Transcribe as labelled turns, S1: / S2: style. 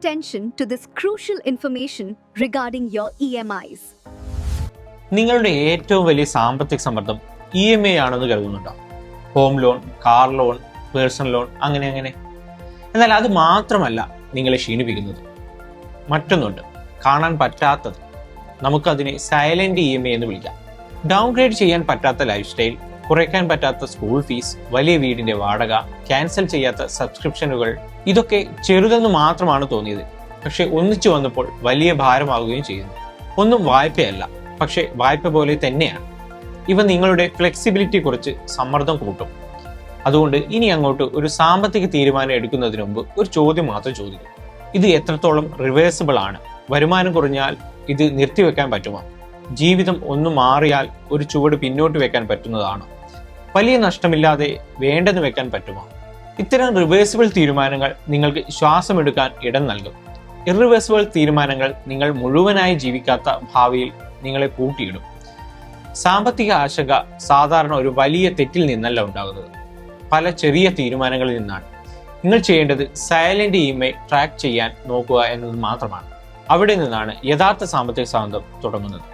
S1: attention to this crucial information regarding your EMIs.
S2: നിങ്ങളുടെ ഏറ്റവും വലിയ സാമ്പത്തിക സമ്മർദ്ദം EMI ആണെന്ന് കരുതുന്നുണ്ടോ? Home loan, car loan, personal loan, അങ്ങനെ. എന്നാൽ അത് മാത്രമല്ല നിങ്ങളെ ക്ഷീണിപ്പിക്കുന്നത്. മറ്റൊന്നുണ്ട്, കാണാൻ പറ്റാത്തത്. നമുക്കതിനെ സൈലന്റ് EMI എന്ന് വിളിക്കാം. ഡൗൺഗ്രേഡ് ചെയ്യാൻ പറ്റാത്ത ലൈഫ് സ്റ്റൈൽ, കുറയ്ക്കാൻ പറ്റാത്ത സ്കൂൾ ഫീസ്, വലിയ വീടിന്റെ വാടക, ക്യാൻസൽ ചെയ്യാത്ത സബ്സ്ക്രിപ്ഷനുകൾ, ഇതൊക്കെ ചെറുതെന്ന് മാത്രമാണ് തോന്നിയത്. പക്ഷെ ഒന്നിച്ചു വന്നപ്പോൾ വലിയ ഭാരമാവുകയും ചെയ്യുന്നു. ഒന്നും വായ്പയല്ല, പക്ഷെ വായ്പ പോലെ തന്നെയാണ്. ഇവ നിങ്ങളുടെ ഫ്ലെക്സിബിലിറ്റി കുറിച്ച് സമ്മർദ്ദം കൂട്ടും. അതുകൊണ്ട് ഇനി അങ്ങോട്ട് ഒരു സാമ്പത്തിക തീരുമാനം എടുക്കുന്നതിന് മുമ്പ് ഒരു ചോദ്യം മാത്രം ചോദിക്കും. ഇത് എത്രത്തോളം റിവേഴ്സിബിൾ ആണ്? വരുമാനം കുറഞ്ഞാൽ ഇത് നിർത്തിവെക്കാൻ പറ്റുമോ? ജീവിതം ഒന്ന് മാറിയാൽ ഒരു ചുവട് പിന്നോട്ട് വെക്കാൻ പറ്റുന്നതാണോ? വലിയ നഷ്ടമില്ലാതെ വേണ്ടെന്ന് വെക്കാൻ പറ്റുമോ? ഇത്തരം റിവേഴ്സിബിൾ തീരുമാനങ്ങൾ നിങ്ങൾക്ക് ശ്വാസമെടുക്കാൻ ഇടം നൽകും. ഇറിവേഴ്സിബിൾ തീരുമാനങ്ങൾ നിങ്ങൾ മുഴുവനായി ജീവിക്കാത്ത ഭാവിയിൽ നിങ്ങളെ പൂട്ടിയിടും. സാമ്പത്തിക ആശങ്ക സാധാരണ ഒരു വലിയ തെറ്റിൽ നിന്നല്ല ഉണ്ടാകുന്നത്, പല ചെറിയ തീരുമാനങ്ങളിൽ നിന്നാണ്. നിങ്ങൾ ചെയ്യേണ്ടത് സൈലന്റ് EMI ട്രാക്ക് ചെയ്യാൻ നോക്കുക എന്നത് മാത്രമാണ്. അവിടെ നിന്നാണ് യഥാർത്ഥ സാമ്പത്തിക സ്വാതന്ത്ര്യം തുടങ്ങുന്നത്.